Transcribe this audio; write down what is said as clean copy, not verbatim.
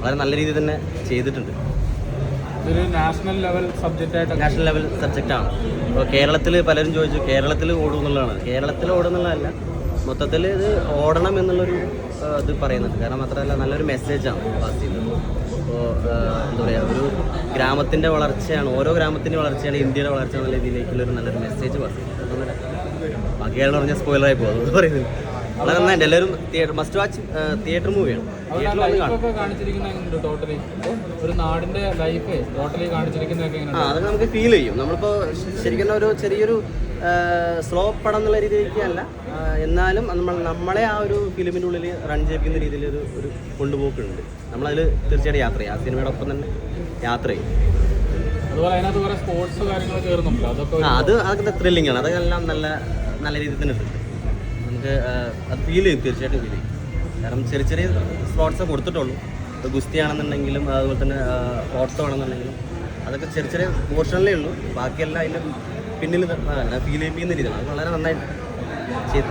വളരെ നല്ല രീതിയിൽ തന്നെ ചെയ്തിട്ടുണ്ട്. ഇതൊരു നാഷണൽ ലെവൽ സബ്ജക്റ്റാണ്. ഇപ്പോൾ കേരളത്തിൽ പലരും ചോദിച്ചു കേരളത്തിൽ ഓടും എന്നുള്ളതാണ്. കേരളത്തിൽ ഓടുന്നുള്ളതല്ല, മൊത്തത്തിൽ ഇത് ഓടണം എന്നുള്ളൊരു ഇത് പറയുന്നുണ്ട്. കാരണം മാത്രമല്ല നല്ലൊരു മെസ്സേജാണ് പാസ് ചെയ്യുന്നത്. അപ്പോൾ എന്താ പറയുക, ഒരു ഗ്രാമത്തിൻ്റെ വളർച്ചയാണ്, ഓരോ ഗ്രാമത്തിൻ്റെ വളർച്ചയാണ് ഇന്ത്യയുടെ വളർച്ച എന്നുള്ള രീതിയിലേക്കുള്ളൊരു നല്ലൊരു മെസ്സേജ് പാസ് ചെയ്യുന്നത്. ബാക്കിയാണ് പറഞ്ഞാൽ സ്പോയിലറായി പോകും, അത് പറയുന്നത് വളരെ നന്നായിട്ട്. എല്ലാവരും മസ്റ്റ് വാച്ച് തിയേറ്റർ മൂവിയാണ്. അതൊക്കെ നമുക്ക് ഫീൽ ചെയ്യും. നമ്മളിപ്പോൾ ശരിക്കും ഒരു ചെറിയൊരു സ്ലോ പടം എന്നുള്ള രീതിയിലേക്ക് അല്ല, എന്നാലും നമ്മളെ ആ ഒരു ഫിലിമിൻ്റെ ഉള്ളിൽ റൺ ചെയ്യിപ്പിക്കുന്ന രീതിയിൽ ഒരു കൊണ്ടുപോക്കുണ്ട്. നമ്മളതിൽ തീർച്ചയായിട്ടും യാത്ര ചെയ്യും. ആ സിനിമയുടെ ഒപ്പം തന്നെ യാത്ര ചെയ്യും. അതൊക്കെ ത്രില്ലിംഗ് ആണ്. അതൊക്കെ എല്ലാം നല്ല രീതിയിൽ തന്നെ ഉണ്ട്. നമുക്ക് അത് ഫീൽ ചെയ്യും, തീർച്ചയായിട്ടും ഫീൽ ചെയ്യും. കാരണം ചെറിയ സ്ലോട്ട്സേ കൊടുത്തിട്ടുള്ളൂ. ഇപ്പോൾ ഗുസ്തിയാണെന്നുണ്ടെങ്കിലും അതുപോലെ തന്നെ ഓട്ടോ ആണെന്നുണ്ടെങ്കിലും അതൊക്കെ ചെറിയ പോർഷനിലേ ഉള്ളൂ. ബാക്കിയെല്ലാം അതിൻ്റെ പിന്നിൽ ഫീൽ ചെയ്യിപ്പിക്കുന്ന രീതിയിലാണ്. അത് വളരെ നന്നായിട്ട് ചെയ്തു.